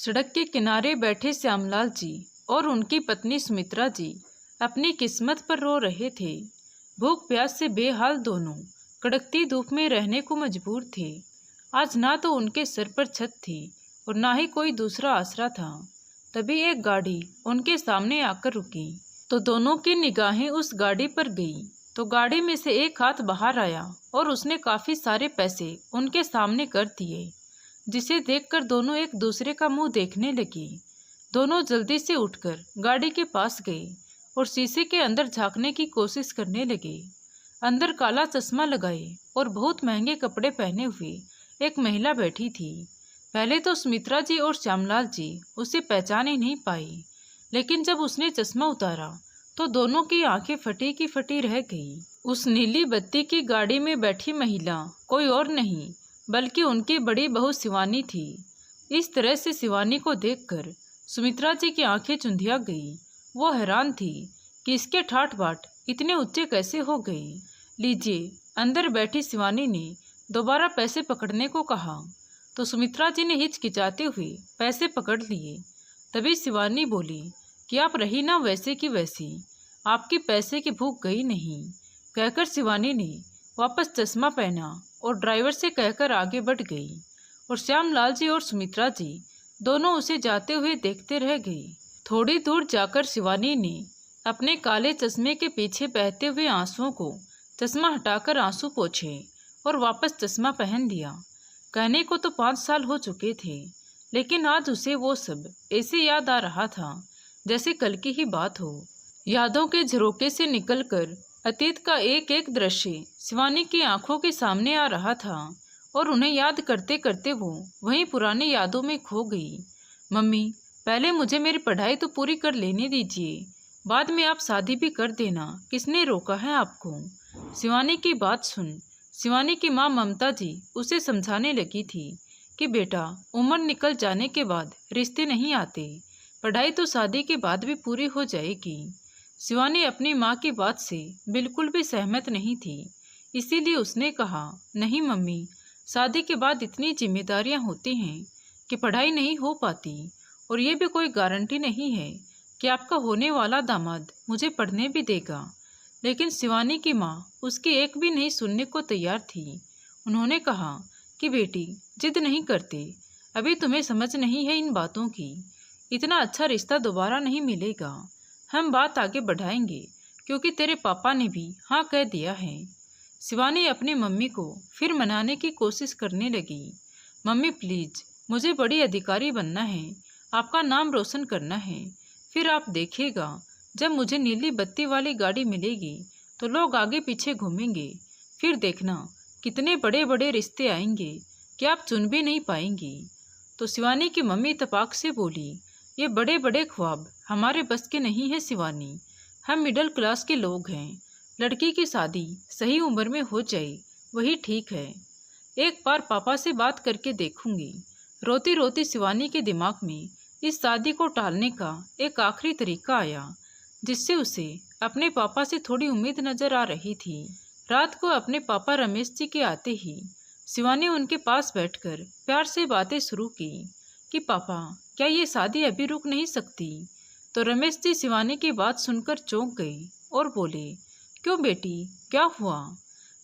सड़क के किनारे बैठे श्यामलाल जी और उनकी पत्नी सुमित्रा जी अपनी किस्मत पर रो रहे थे। भूख प्यास से बेहाल दोनों कड़कती धूप में रहने को मजबूर थे। आज ना तो उनके सर पर छत थी और ना ही कोई दूसरा आसरा था। तभी एक गाड़ी उनके सामने आकर रुकी तो दोनों की निगाहें उस गाड़ी पर गई तो गाड़ी में से एक हाथ बाहर आया और उसने काफी सारे पैसे उनके सामने कर दिए, जिसे देखकर दोनों एक दूसरे का मुंह देखने लगे। दोनों जल्दी से उठकर गाड़ी के पास गए और शीशे के अंदर झांकने की कोशिश करने लगे। अंदर काला चश्मा लगाए और बहुत महंगे कपड़े पहने हुए एक महिला बैठी थी। पहले तो सुमित्रा जी और श्यामलाल जी उसे पहचान ही नहीं पाए, लेकिन जब उसने चश्मा उतारा तो दोनों की आंखें फटी की फटी रह गई। उस नीली बत्ती की गाड़ी में बैठी महिला कोई और नहीं बल्कि उनकी बड़ी बहू शिवानी थी। इस तरह से शिवानी को देखकर सुमित्रा जी की आंखें चुंधिया गई। वो हैरान थी कि इसके ठाठ बाट इतने ऊंचे कैसे हो गए। लीजिए, अंदर बैठी शिवानी ने दोबारा पैसे पकड़ने को कहा तो सुमित्रा जी ने हिचकिचाते हुए पैसे पकड़ लिए। तभी शिवानी बोली कि आप रही ना वैसे की वैसी, आपकी पैसे की भूख गई नहीं। कहकर शिवानी ने वापस चश्मा पहना और ड्राइवर से कहकर आगे बढ़ गई और श्यामलाल जी और सुमित्रा जी दोनों उसे जाते हुए देखते रह गए। थोड़ी दूर जाकर शिवानी ने अपने काले चश्मे के पीछे बहते हुए आंसुओं को चश्मा हटाकर आंसू पोंछे और वापस चश्मा पहन लिया। कहने को तो 5 साल हो चुके थे, लेकिन आज उसे वो सब ऐसे याद आ रहा था जैसे कल की ही बात हो। यादों के झरोके से निकलकर अतीत का एक एक दृश्य शिवानी की आंखों के सामने आ रहा था और उन्हें याद करते करते वो वहीं पुरानी यादों में खो गई। मम्मी, पहले मुझे मेरी पढ़ाई तो पूरी कर लेने दीजिए, बाद में आप शादी भी कर देना, किसने रोका है आपको। शिवानी की बात सुन शिवानी की माँ ममता जी उसे समझाने लगी थी कि बेटा, उम्र निकल जाने के बाद रिश्ते नहीं आते, पढ़ाई तो शादी के बाद भी पूरी हो जाएगी। शिवानी अपनी माँ की बात से बिल्कुल भी सहमत नहीं थी, इसीलिए उसने कहा, नहीं मम्मी, शादी के बाद इतनी जिम्मेदारियां होती हैं कि पढ़ाई नहीं हो पाती, और ये भी कोई गारंटी नहीं है कि आपका होने वाला दामाद मुझे पढ़ने भी देगा। लेकिन शिवानी की माँ उसकी एक भी नहीं सुनने को तैयार थी। उन्होंने कहा कि बेटी, जिद नहीं करते, अभी तुम्हें समझ नहीं है इन बातों की, इतना अच्छा रिश्ता दोबारा नहीं मिलेगा। हम बात आगे बढ़ाएंगे क्योंकि तेरे पापा ने भी हाँ कह दिया है। शिवानी अपनी मम्मी को फिर मनाने की कोशिश करने लगी। मम्मी प्लीज, मुझे बड़ी अधिकारी बनना है, आपका नाम रोशन करना है। फिर आप देखिएगा, जब मुझे नीली बत्ती वाली गाड़ी मिलेगी तो लोग आगे पीछे घूमेंगे। फिर देखना कितने बड़े बड़े रिश्ते आएंगे कि आप चुन भी नहीं पाएंगी। तो शिवानी की मम्मी तपाक से बोली, ये बड़े बड़े ख्वाब हमारे बस के नहीं है शिवानी, हम मिडिल क्लास के लोग हैं। लड़की की शादी सही उम्र में हो जाए वही ठीक है। एक बार पापा से बात करके देखूंगी। रोती रोती शिवानी के दिमाग में इस शादी को टालने का एक आखिरी तरीका आया, जिससे उसे अपने पापा से थोड़ी उम्मीद नजर आ रही थी। रात को अपने पापा रमेश जी के आते ही शिवानी उनके पास बैठकर प्यार से बातें शुरू की कि पापा, क्या ये शादी अभी रुक नहीं सकती। तो रमेश जी शिवानी की बात सुनकर चौंक गए और बोले, क्यों बेटी, क्या हुआ।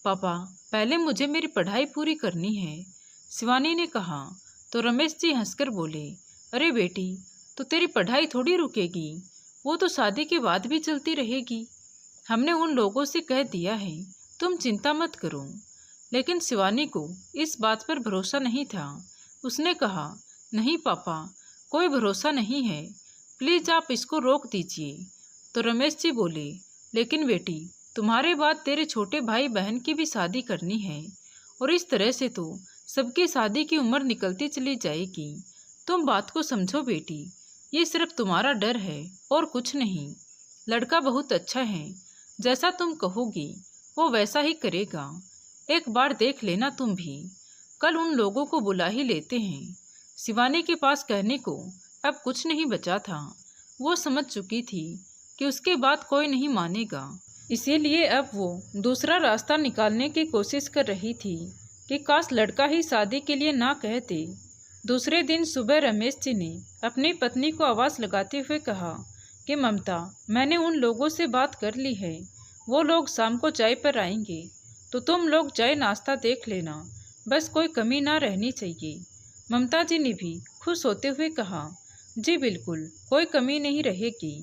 पापा, पहले मुझे मेरी पढ़ाई पूरी करनी है, शिवानी ने कहा। तो रमेश जी हंसकर बोले, अरे बेटी, तो तेरी पढ़ाई थोड़ी रुकेगी, वो तो शादी के बाद भी चलती रहेगी। हमने उन लोगों से कह दिया है, तुम चिंता मत करो। लेकिन शिवानी को इस बात पर भरोसा नहीं था। उसने कहा, नहीं पापा, कोई भरोसा नहीं है, प्लीज आप इसको रोक दीजिए। तो रमेश जी बोले, लेकिन बेटी, तुम्हारे बाद तेरे छोटे भाई बहन की भी शादी करनी है, और इस तरह से तो सबकी शादी की उम्र निकलती चली जाएगी। तुम बात को समझो बेटी, ये सिर्फ तुम्हारा डर है और कुछ नहीं। लड़का बहुत अच्छा है, जैसा तुम कहोगी वो वैसा ही करेगा। एक बार देख लेना तुम भी। कल उन लोगों को बुला ही लेते हैं। शिवानी के पास कहने को अब कुछ नहीं बचा था। वो समझ चुकी थी कि उसके बाद कोई नहीं मानेगा, इसीलिए अब वो दूसरा रास्ता निकालने की कोशिश कर रही थी कि काश लड़का ही शादी के लिए ना कहते। दूसरे दिन सुबह रमेश जी ने अपनी पत्नी को आवाज़ लगाते हुए कहा कि ममता, मैंने उन लोगों से बात कर ली है। वो लोग शाम को चाय पर आएंगे, तो तुम लोग चाय नाश्ता देख लेना, बस कोई कमी ना रहनी चाहिए। ममता जी ने भी खुश होते हुए कहा, जी बिल्कुल, कोई कमी नहीं रहेगी,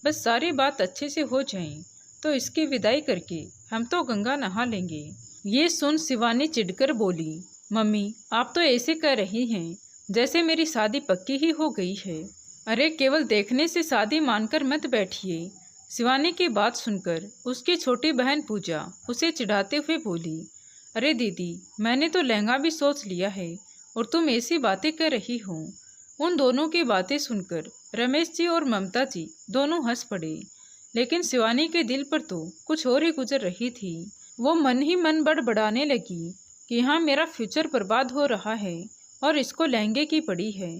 बस सारी बात अच्छे से हो जाए तो इसकी विदाई करके हम तो गंगा नहा लेंगे। ये सुन शिवानी चिढ़कर बोली, मम्मी आप तो ऐसे कह रही हैं जैसे मेरी शादी पक्की ही हो गई है। अरे केवल देखने से शादी मानकर मत बैठिए। शिवानी की बात सुनकर उसकी छोटी बहन पूजा उसे चिढ़ाते हुए बोली, अरे दीदी, मैंने तो लहंगा भी सोच लिया है और तुम ऐसी बातें कर रही हो। उन दोनों की बातें सुनकर रमेश जी और ममता जी दोनों हंस पड़े, लेकिन शिवानी के दिल पर तो कुछ और ही गुजर रही थी। वो मन ही मन बड़बड़ाने लगी कि यहाँ मेरा फ्यूचर बर्बाद हो रहा है और इसको लहंगे की पड़ी है।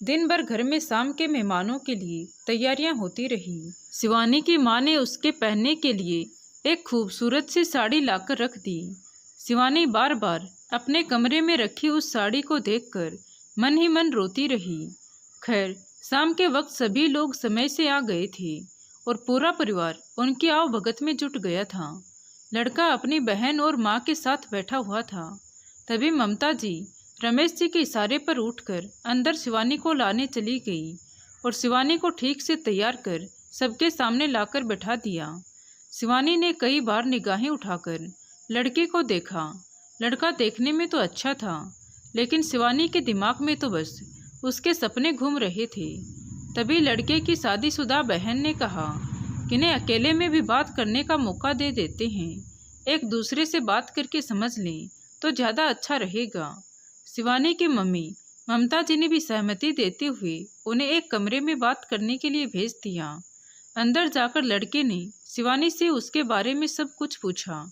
दिन भर घर में शाम के मेहमानों के लिए तैयारियां होती रही। शिवानी की माँ ने उसके पहनने के लिए एक खूबसूरत सी साड़ी लाकर रख दी। शिवानी बार बार अपने कमरे में रखी उस साड़ी को देखकर मन ही मन रोती रही। खैर, शाम के वक्त सभी लोग समय से आ गए थे और पूरा परिवार उनकी आवभगत में जुट गया था। लड़का अपनी बहन और माँ के साथ बैठा हुआ था। तभी ममता जी रमेश जी के इशारे पर उठकर अंदर शिवानी को लाने चली गई और शिवानी को ठीक से तैयार कर सबके सामने लाकर बैठा दिया। शिवानी ने कई बार निगाहें उठाकर लड़के को देखा। लड़का देखने में तो अच्छा था, लेकिन शिवानी के दिमाग में तो बस उसके सपने घूम रहे थे। तभी लड़के की शादीशुदा बहन ने कहा कि इन्हें अकेले में भी बात करने का मौका दे देते हैं, एक दूसरे से बात करके समझ लें तो ज़्यादा अच्छा रहेगा। शिवानी की मम्मी ममता जी ने भी सहमति देते हुए उन्हें एक कमरे में बात करने के लिए भेज दिया। अंदर जाकर लड़के ने शिवानी से उसके बारे में सब कुछ पूछा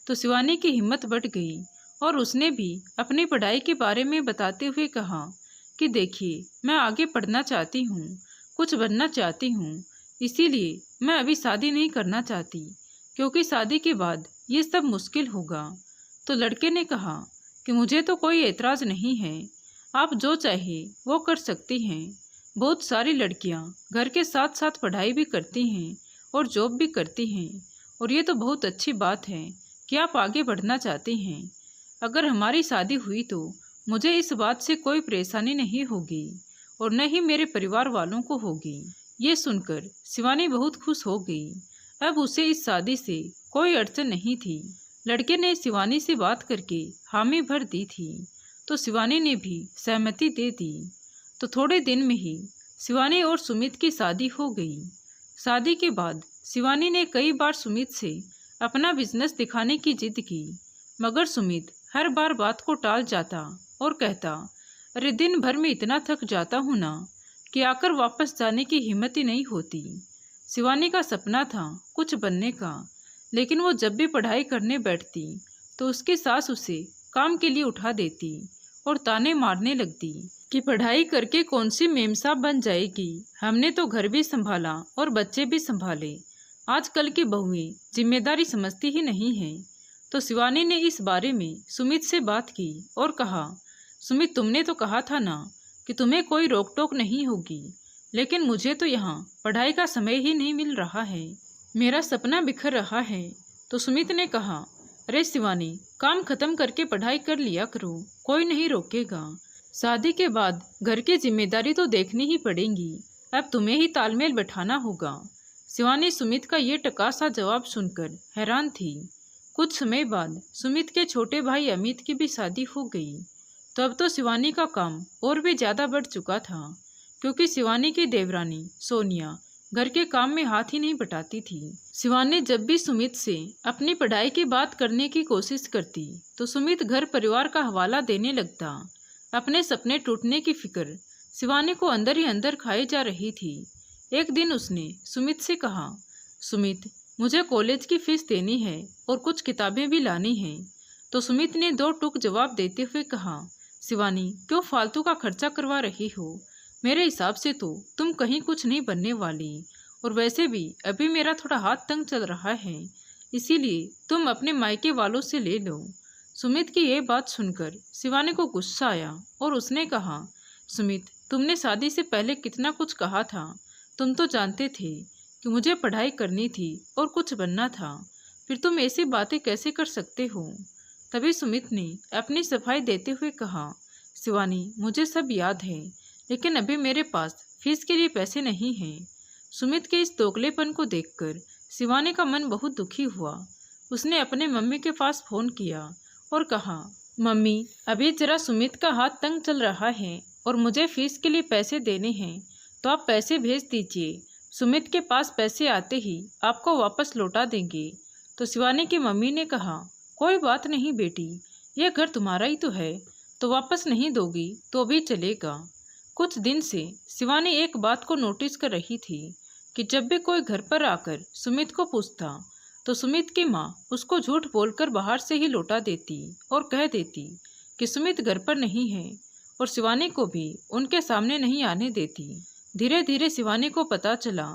तो शिवानी की हिम्मत बढ़ गई और उसने भी अपनी पढ़ाई के बारे में बताते हुए कहा कि देखिए, मैं आगे पढ़ना चाहती हूँ, कुछ बनना चाहती हूँ, इसीलिए मैं अभी शादी नहीं करना चाहती, क्योंकि शादी के बाद ये सब मुश्किल होगा। तो लड़के ने कहा कि मुझे तो कोई एतराज़ नहीं है, आप जो चाहे वो कर सकती हैं। बहुत सारी लड़कियां घर के साथ साथ पढ़ाई भी करती हैं और जॉब भी करती हैं, और ये तो बहुत अच्छी बात है कि आप आगे बढ़ना चाहते हैं। अगर हमारी शादी हुई तो मुझे इस बात से कोई परेशानी नहीं होगी और न ही मेरे परिवार वालों को होगी। ये सुनकर शिवानी बहुत खुश हो गई। अब उसे इस शादी से कोई अड़चन नहीं थी। लड़के ने शिवानी से बात करके हामी भर दी थी तो शिवानी ने भी सहमति दे दी। तो थोड़े दिन में ही शिवानी और सुमित की शादी हो गई। शादी के बाद शिवानी ने कई बार सुमित से अपना बिजनेस दिखाने की जिद की, मगर सुमित हर बार बात को टाल जाता और कहता, अरे दिन भर में इतना थक जाता हूँ ना कि आकर वापस जाने की हिम्मत ही नहीं होती। शिवानी का सपना था कुछ बनने का, लेकिन वो जब भी पढ़ाई करने बैठती तो उसकी सास उसे काम के लिए उठा देती और ताने मारने लगती कि पढ़ाई करके कौन सी मेमसाब बन जाएगी, हमने तो घर भी संभाला और बच्चे भी संभाले, आजकल की बहुएं जिम्मेदारी समझती ही नहीं हैं। तो शिवानी ने इस बारे में सुमित से बात की और कहा, सुमित, तुमने तो कहा था ना कि तुम्हें कोई रोक टोक नहीं होगी, लेकिन मुझे तो यहाँ पढ़ाई का समय ही नहीं मिल रहा है, मेरा सपना बिखर रहा है। तो सुमित ने कहा, अरे शिवानी, काम खत्म करके पढ़ाई कर लिया करो, कोई नहीं रोकेगा। शादी के बाद घर की जिम्मेदारी तो देखनी ही पड़ेगी, अब तुम्हें ही तालमेल बैठाना होगा। शिवानी सुमित का ये टका सा जवाब सुनकर हैरान थी। कुछ समय बाद सुमित के छोटे भाई अमित की भी शादी हो गई। तो अब तो शिवानी का काम और भी ज़्यादा बढ़ चुका था, क्योंकि शिवानी की देवरानी सोनिया घर के काम में हाथ ही नहीं बटाती थी। शिवानी जब भी सुमित से अपनी पढ़ाई की बात करने की कोशिश करती तो सुमित घर परिवार का हवाला देने लगता। अपने सपने टूटने की फिक्र शिवानी को अंदर ही अंदर खाए जा रही थी। एक दिन उसने सुमित से कहा, सुमित, मुझे कॉलेज की फीस देनी है और कुछ किताबें भी लानी हैं। तो सुमित ने दो टूक जवाब देते हुए कहा, शिवानी, क्यों फालतू का खर्चा करवा रही हो, मेरे हिसाब से तो तुम कहीं कुछ नहीं बनने वाली, और वैसे भी अभी मेरा थोड़ा हाथ तंग चल रहा है, इसीलिए तुम अपने मायके वालों से ले लो। सुमित की ये बात सुनकर शिवानी को गुस्सा आया और उसने कहा, सुमित, तुमने शादी से पहले कितना कुछ कहा था। तुम तो जानते थे कि मुझे पढ़ाई करनी थी और कुछ बनना था, फिर तुम ऐसी बातें कैसे कर सकते हो। तभी सुमित ने अपनी सफाई देते हुए कहा, शिवानी, मुझे सब याद है, लेकिन अभी मेरे पास फीस के लिए पैसे नहीं हैं। सुमित के इस दोगलेपन को देखकर शिवानी का मन बहुत दुखी हुआ। उसने अपने मम्मी के पास फोन किया और कहा, मम्मी, अभी जरा सुमित का हाथ तंग चल रहा है और मुझे फीस के लिए पैसे देने हैं, तो आप पैसे भेज दीजिए। सुमित के पास पैसे आते ही आपको वापस लौटा देंगे। तो शिवानी की मम्मी ने कहा, कोई बात नहीं बेटी, यह घर तुम्हारा ही तो है, तो वापस नहीं दोगी तो भी चलेगा। कुछ दिन से शिवानी एक बात को नोटिस कर रही थी कि जब भी कोई घर पर आकर सुमित को पूछता तो सुमित की माँ उसको झूठ बोलकर बाहर से ही लौटा देती और कह देती कि सुमित घर पर नहीं है, और शिवानी को भी उनके सामने नहीं आने देती। धीरे धीरे शिवानी को पता चला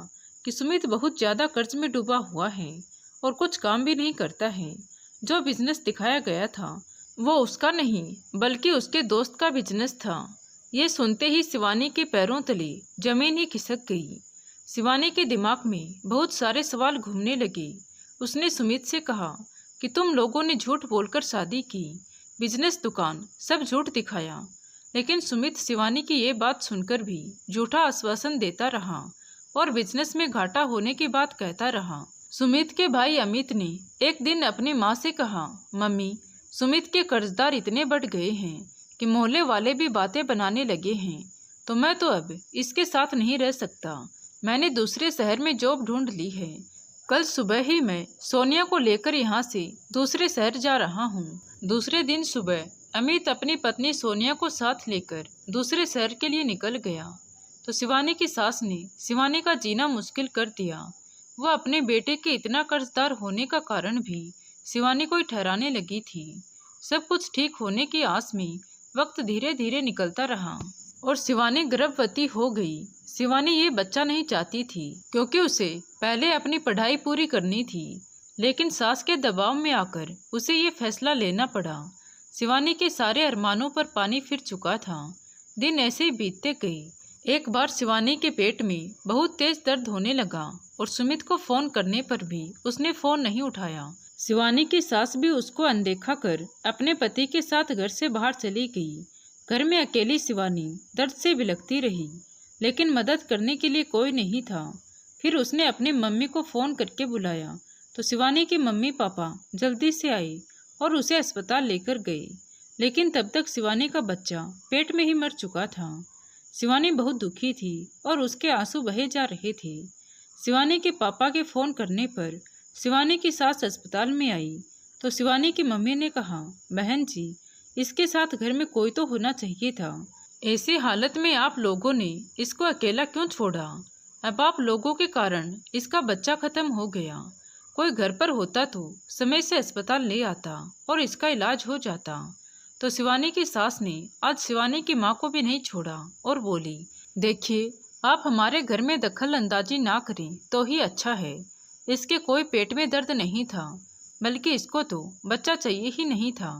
कि सुमित बहुत ज़्यादा कर्ज में डूबा हुआ है और कुछ काम भी नहीं करता है। जो बिजनेस दिखाया गया था वो उसका नहीं बल्कि उसके दोस्त का बिजनेस था। ये सुनते ही शिवानी के पैरों तले जमीन ही खिसक गई। शिवानी के दिमाग में बहुत सारे सवाल घूमने लगे। उसने सुमित से कहा कि तुम लोगों ने झूठ बोलकर शादी की, बिजनेस, दुकान, सब झूठ दिखाया। लेकिन सुमित शिवानी की ये बात सुनकर भी झूठा आश्वासन देता रहा और बिजनेस में घाटा होने की बात कहता रहा। सुमित के भाई अमित ने एक दिन अपनी माँ से कहा, मम्मी, सुमित के कर्जदार इतने बढ़ गए हैं कि मोहल्ले वाले भी बातें बनाने लगे हैं, तो मैं तो अब इसके साथ नहीं रह सकता। मैंने दूसरे शहर में जॉब ढूंढ ली है। कल सुबह ही मैं सोनिया को लेकर यहाँ से दूसरे शहर जा रहा हूँ। दूसरे दिन सुबह अमित अपनी पत्नी सोनिया को साथ लेकर दूसरे शहर के लिए निकल गया। तो शिवानी की सास ने शिवानी का जीना मुश्किल कर दिया। वह अपने बेटे के इतना कर्जदार होने का कारण भी शिवानी को ही ठहराने लगी थी। सब कुछ ठीक होने की आस में वक्त धीरे धीरे निकलता रहा और शिवानी गर्भवती हो गई। शिवानी ये बच्चा नहीं चाहती थी क्योंकि उसे पहले अपनी पढ़ाई पूरी करनी थी, लेकिन सास के दबाव में आकर उसे ये फैसला लेना पड़ा। शिवानी के सारे अरमानों पर पानी फिर चुका था। दिन ऐसे ही बीतते गए। एक बार शिवानी के पेट में बहुत तेज दर्द होने लगा और सुमित को फोन करने पर भी उसने फोन नहीं उठाया। शिवानी की सास भी उसको अनदेखा कर अपने पति के साथ घर से बाहर चली गई। घर में अकेली शिवानी दर्द से बिलखती रही, लेकिन मदद करने के लिए कोई नहीं था। फिर उसने अपनी मम्मी को फ़ोन करके बुलाया तो शिवानी के मम्मी पापा जल्दी से आए और उसे अस्पताल लेकर गए, लेकिन तब तक शिवानी का बच्चा पेट में ही मर चुका था। शिवानी बहुत दुखी थी और उसके आंसू बहे जा रहे थे। शिवानी के पापा के फ़ोन करने पर शिवानी की सास अस्पताल में आई तो शिवानी की मम्मी ने कहा, बहन जी, इसके साथ घर में कोई तो होना चाहिए था। ऐसी हालत में आप लोगों ने इसको अकेला क्यों छोड़ा? अब आप लोगों के कारण इसका बच्चा खत्म हो गया। कोई घर पर होता तो समय से अस्पताल ले आता और इसका इलाज हो जाता। तो शिवानी की सास ने आज शिवानी की माँ को भी नहीं छोड़ा और बोली, देखिए, आप हमारे घर में दखल अंदाजी ना करें तो ही अच्छा है। इसके कोई पेट में दर्द नहीं था, बल्कि इसको तो बच्चा चाहिए ही नहीं था।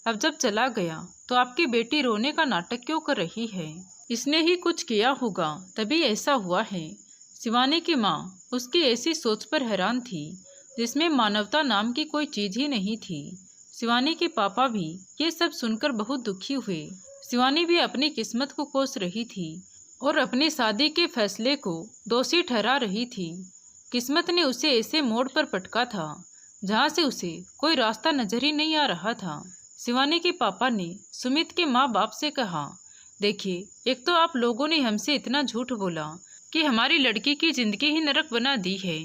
अब जब चला गया तो आपकी बेटी रोने का नाटक क्यों कर रही है? इसने ही कुछ किया होगा, तभी ऐसा हुआ है। शिवानी की माँ उसकी ऐसी सोच पर हैरान थी जिसमें मानवता नाम की कोई चीज ही नहीं थी। शिवानी के पापा भी ये सब सुनकर बहुत दुखी हुए। शिवानी भी अपनी किस्मत को कोस रही थी और अपनी शादी के फैसले को दोषी ठहरा रही थी। किस्मत ने उसे ऐसे मोड़ पर पटका था जहाँ से उसे कोई रास्ता नजर ही नहीं आ रहा था। शिवानी के पापा ने सुमित के माँ बाप से कहा, देखिए, एक तो आप लोगों ने हमसे इतना झूठ बोला कि हमारी लड़की की जिंदगी ही नरक बना दी है,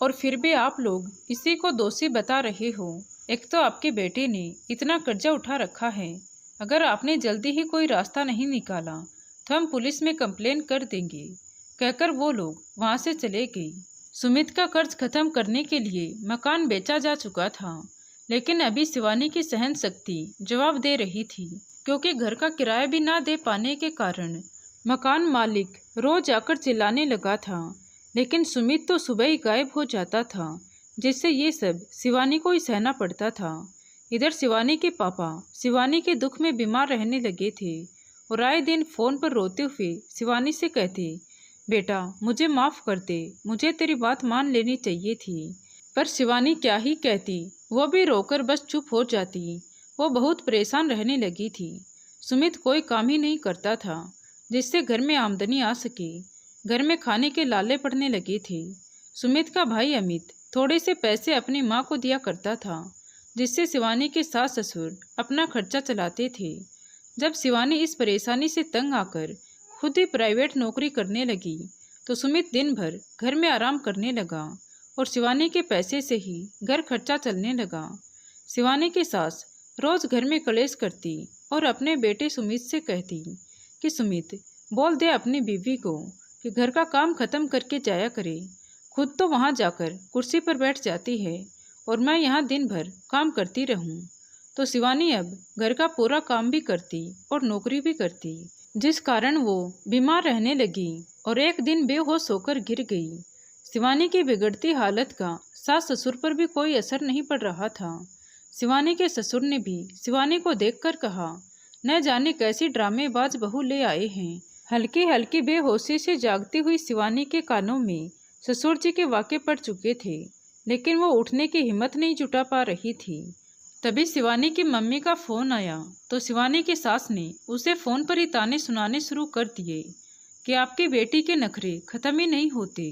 और फिर भी आप लोग इसी को दोषी बता रहे हो। एक तो आपके बेटे ने इतना कर्जा उठा रखा है, अगर आपने जल्दी ही कोई रास्ता नहीं निकाला तो हम पुलिस में कंप्लेन कर देंगे, कहकर वो लोग वहाँ से चले गए। सुमित का कर्ज खत्म करने के लिए मकान बेचा जा चुका था, लेकिन अभी शिवानी की सहन शक्ति जवाब दे रही थी, क्योंकि घर का किराया भी ना दे पाने के कारण मकान मालिक रोज आकर चिल्लाने लगा था। लेकिन सुमित तो सुबह ही गायब हो जाता था, जिससे ये सब शिवानी को ही सहना पड़ता था। इधर शिवानी के पापा शिवानी के दुख में बीमार रहने लगे थे और आए दिन फ़ोन पर रोते हुए शिवानी से कहती, बेटा मुझे माफ़ कर दे, मुझे तेरी बात मान लेनी चाहिए थी। पर शिवानी क्या ही कहती, वो भी रोकर बस चुप हो जाती। वो बहुत परेशान रहने लगी थी। सुमित कोई काम ही नहीं करता था जिससे घर में आमदनी आ सके। घर में खाने के लाले पड़ने लगे थे। सुमित का भाई अमित थोड़े से पैसे अपनी माँ को दिया करता था, जिससे शिवानी के सास ससुर अपना खर्चा चलाते थे। जब शिवानी इस परेशानी से तंग आकर खुद ही प्राइवेट नौकरी करने लगी तो सुमित दिन भर घर में आराम करने लगा और शिवानी के पैसे से ही घर खर्चा चलने लगा। शिवानी की सास रोज घर में कलेश करती और अपने बेटे सुमित से कहती कि सुमित बोल दे अपनी बीवी को कि घर का काम खत्म करके जाया करे। खुद तो वहाँ जाकर कुर्सी पर बैठ जाती है और मैं यहाँ दिन भर काम करती रहूँ। तो शिवानी अब घर का पूरा काम भी करती और नौकरी भी करती, जिस कारण वो बीमार रहने लगी और एक दिन बेहोश होकर गिर गई। शिवानी की बिगड़ती हालत का सास ससुर पर भी कोई असर नहीं पड़ रहा था। शिवानी के ससुर ने भी शिवानी को देखकर कहा, न जाने कैसी ड्रामेबाज बहू ले आए हैं। हल्की हल्की बेहोशी से जागती हुई शिवानी के कानों में ससुर जी के वाक़े पड़ चुके थे, लेकिन वो उठने की हिम्मत नहीं जुटा पा रही थी। तभी शिवानी की मम्मी का फ़ोन आया तो शिवानी की सास ने उसे फ़ोन पर ही ताने सुनाने शुरू कर दिए कि आपकी बेटी के नखरे ख़त्म ही नहीं होते।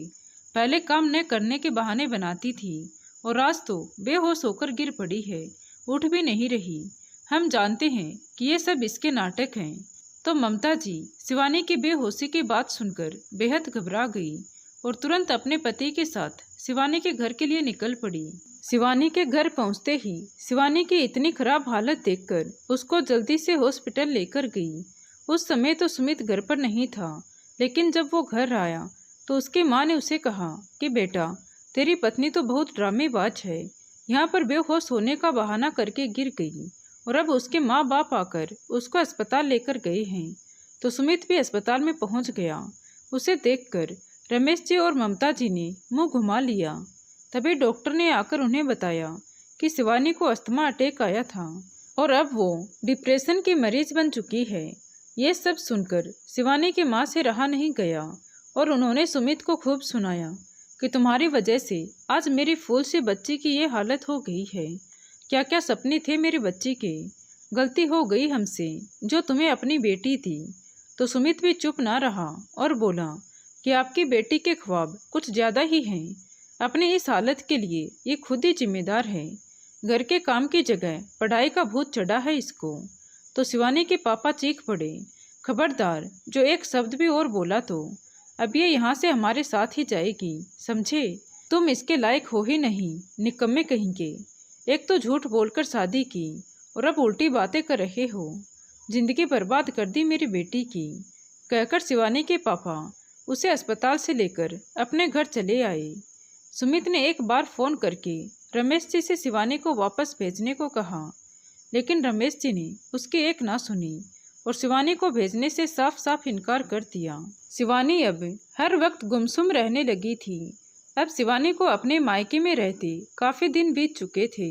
पहले काम न करने के बहाने बनाती थी और आज तो बेहोश होकर गिर पड़ी है, उठ भी नहीं रही। हम जानते हैं कि ये सब इसके नाटक हैं। तो ममता जी शिवानी की बेहोशी की बात सुनकर बेहद घबरा गई और तुरंत अपने पति के साथ शिवानी के घर के लिए निकल पड़ी। शिवानी के घर पहुंचते ही शिवानी की इतनी खराब हालत देखकर उसको जल्दी से हॉस्पिटल लेकर गई। उस समय तो सुमित घर पर नहीं था, लेकिन जब वो घर आया तो उसकी माँ ने उसे कहा कि बेटा तेरी पत्नी तो बहुत ड्रामेबाज है, यहाँ पर बेहोश होने का बहाना करके गिर गई और अब उसके माँ बाप आकर उसको अस्पताल लेकर गए हैं। तो सुमित भी अस्पताल में पहुँच गया। उसे देखकर रमेश जी और ममता जी ने मुंह घुमा लिया। तभी डॉक्टर ने आकर उन्हें बताया कि शिवानी को अस्थमा अटैक आया था और अब वो डिप्रेशन की मरीज बन चुकी है। ये सब सुनकर शिवानी की माँ से रहा नहीं गया और उन्होंने सुमित को खूब सुनाया कि तुम्हारी वजह से आज मेरी फूल सी बच्ची की ये हालत हो गई है। क्या क्या सपने थे मेरी बच्ची के, गलती हो गई हमसे जो तुम्हें अपनी बेटी थी। तो सुमित भी चुप ना रहा और बोला कि आपकी बेटी के ख्वाब कुछ ज़्यादा ही हैं। अपनी इस हालत के लिए ये खुद ही जिम्मेदार है। घर के काम की जगह पढ़ाई का भूत चढ़ा है इसको। तो शिवानी के पापा चीख पड़े, खबरदार जो एक शब्द भी और बोला तो अब ये यहाँ से हमारे साथ ही जाएगी, समझे। तुम इसके लायक हो ही नहीं, निकम्मे कहेंगे। एक तो झूठ बोलकर शादी की और अब उल्टी बातें कर रहे हो। जिंदगी बर्बाद कर दी मेरी बेटी की, कहकर शिवानी के पापा उसे अस्पताल से लेकर अपने घर चले आए। सुमित ने एक बार फ़ोन करके रमेश जी से शिवानी को वापस भेजने को कहा, लेकिन रमेश जी ने उसकी एक ना सुनी और शिवानी को भेजने से साफ साफ इनकार कर दिया। शिवानी अब हर वक्त गुमसुम रहने लगी थी। अब शिवानी को अपने मायके में रहते काफ़ी दिन बीत चुके थे।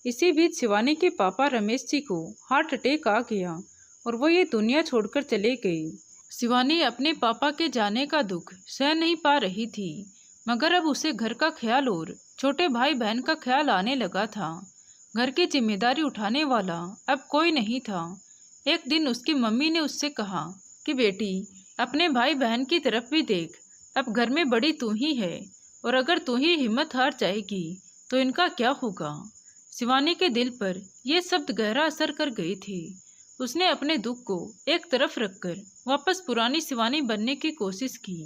इसी बीच शिवानी के पापा रमेश जी को हार्ट अटैक आ गया और वो ये दुनिया छोड़कर चले गए। शिवानी अपने पापा के जाने का दुख सह नहीं पा रही थी, मगर अब उसे घर का ख्याल और छोटे भाई बहन का ख्याल आने लगा था। घर की जिम्मेदारी उठाने वाला अब कोई नहीं था। एक दिन उसकी मम्मी ने उससे कहा कि बेटी अपने भाई बहन की तरफ भी देख, अब घर में बड़ी तू ही है और अगर तू ही हिम्मत हार जाएगी तो इनका क्या होगा। शिवानी के दिल पर यह शब्द गहरा असर कर गए थे। उसने अपने दुख को एक तरफ रखकर वापस पुरानी शिवानी बनने की कोशिश की।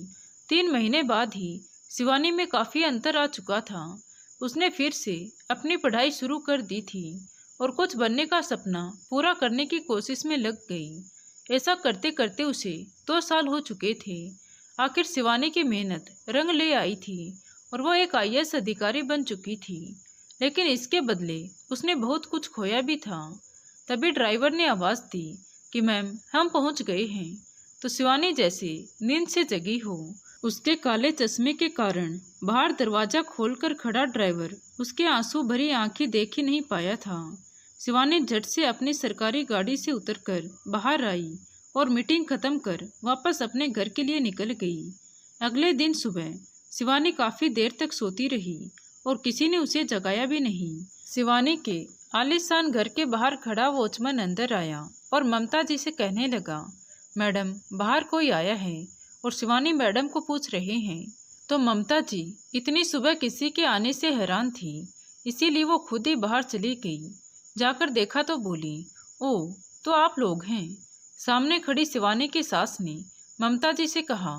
3 महीने बाद ही शिवानी में काफ़ी अंतर आ चुका था। उसने फिर से अपनी पढ़ाई शुरू कर दी थी और कुछ बनने का सपना पूरा करने की कोशिश में लग गई। ऐसा करते करते उसे 2 साल हो चुके थे। आखिर शिवानी की मेहनत रंग ले आई थी और वो एक IAS अधिकारी बन चुकी थी, लेकिन इसके बदले उसने बहुत कुछ खोया भी था। तभी ड्राइवर ने आवाज़ दी कि मैम हम पहुंच गए हैं। तो शिवानी जैसे नींद से जगी हो। उसके काले चश्मे के कारण बाहर दरवाज़ा खोलकर खड़ा ड्राइवर उसके आंसू भरी आंखें देख ही नहीं पाया था। शिवानी झट से अपनी सरकारी गाड़ी से उतरकर बाहर आई और मीटिंग खत्म कर वापस अपने घर के लिए निकल गई। अगले दिन सुबह शिवानी काफी देर तक सोती रही और किसी ने उसे जगाया भी नहीं। शिवानी के आलीशान घर के बाहर खड़ा वॉचमैन अंदर आया और ममता जी से कहने लगा, मैडम बाहर कोई आया है और शिवानी मैडम को पूछ रहे हैं। तो ममता जी इतनी सुबह किसी के आने से हैरान थी, इसीलिए वो खुद ही बाहर चली गई। जाकर देखा तो बोली, ओह तो आप लोग हैं। सामने खड़ी शिवानी की सास ने ममता जी से कहा,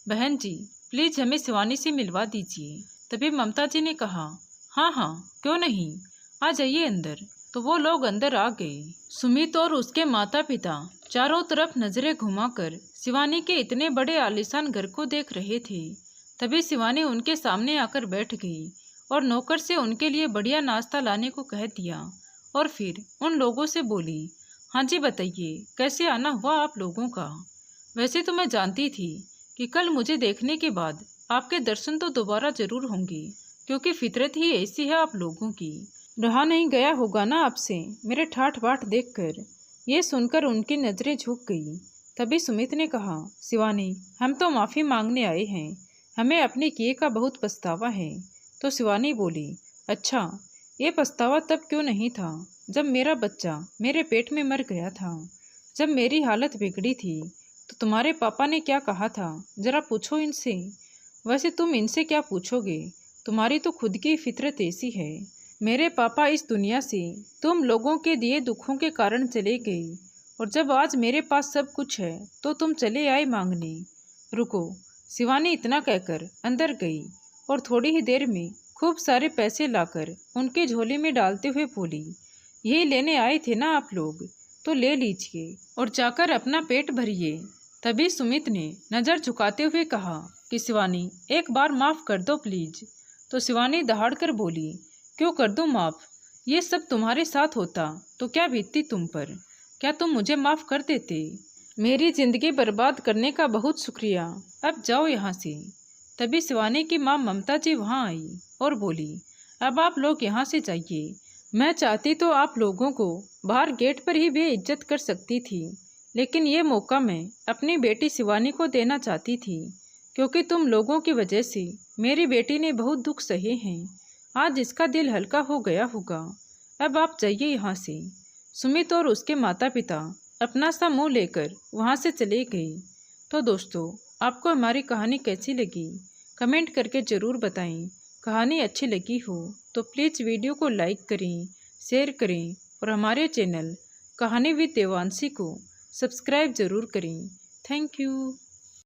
बहन जी प्लीज हमें शिवानी से मिलवा दीजिए। तभी ममता जी ने कहा, हाँ हाँ क्यों नहीं, आ जाइए अंदर। तो वो लोग अंदर आ गए। सुमित और उसके माता पिता चारों तरफ नजरें घुमाकर शिवानी के इतने बड़े आलीशान घर को देख रहे थे। तभी शिवानी उनके सामने आकर बैठ गई और नौकर से उनके लिए बढ़िया नाश्ता लाने को कह दिया और फिर उन लोगों से बोली, हाँ जी बताइए कैसे आना हुआ आप लोगों का। वैसे तो मैं जानती थी कि कल मुझे देखने के बाद आपके दर्शन तो दोबारा जरूर होंगे, क्योंकि फितरत ही ऐसी है आप लोगों की। रहा नहीं गया होगा ना आपसे मेरे ठाठ बाट देखकर। ये सुनकर उनकी नजरें झुक गई। तभी सुमित ने कहा, शिवानी हम तो माफ़ी मांगने आए हैं, हमें अपने किए का बहुत पछतावा है। तो शिवानी बोली, अच्छा ये पछतावा तब क्यों नहीं था जब मेरा बच्चा मेरे पेट में मर गया था। जब मेरी हालत बिगड़ी थी तो तुम्हारे पापा ने क्या कहा था, जरा पूछो इनसे। वैसे तुम इनसे क्या पूछोगे, तुम्हारी तो खुद की फितरत ऐसी है। मेरे पापा इस दुनिया से तुम लोगों के दिए दुखों के कारण चले गए, और जब आज मेरे पास सब कुछ है तो तुम चले आए मांगने। रुको। शिवानी इतना कहकर अंदर गई और थोड़ी ही देर में खूब सारे पैसे लाकर उनके झोले में डालते हुए बोली, ये लेने आए थे ना आप लोग, तो ले लीजिए और जाकर अपना पेट भरिए। तभी सुमित ने नज़र झुकाते हुए कहा कि शिवानी एक बार माफ़ कर दो प्लीज। तो शिवानी दहाड़ कर बोली, क्यों कर दूं माफ़, ये सब तुम्हारे साथ होता तो क्या बीतती तुम पर, क्या तुम मुझे माफ़ कर देते। मेरी ज़िंदगी बर्बाद करने का बहुत शुक्रिया, अब जाओ यहाँ से। तभी शिवानी की माँ ममता जी वहाँ आई और बोली, अब आप लोग यहाँ से जाइए। मैं चाहती तो आप लोगों को बाहर गेट पर ही बेइज्जत कर सकती थी, लेकिन ये मौका मैं अपनी बेटी शिवानी को देना चाहती थी, क्योंकि तुम लोगों की वजह से मेरी बेटी ने बहुत दुख सहे हैं। आज इसका दिल हल्का हो गया होगा। अब आप जाइए यहाँ से। सुमित और उसके माता पिता अपना सा मुँह लेकर वहाँ से चले गए। तो दोस्तों आपको हमारी कहानी कैसी लगी कमेंट करके ज़रूर बताएं। कहानी अच्छी लगी हो तो प्लीज़ वीडियो को लाइक करें, शेयर करें और हमारे चैनल कहानी विद देवांशी को सब्सक्राइब ज़रूर करें। Thank you.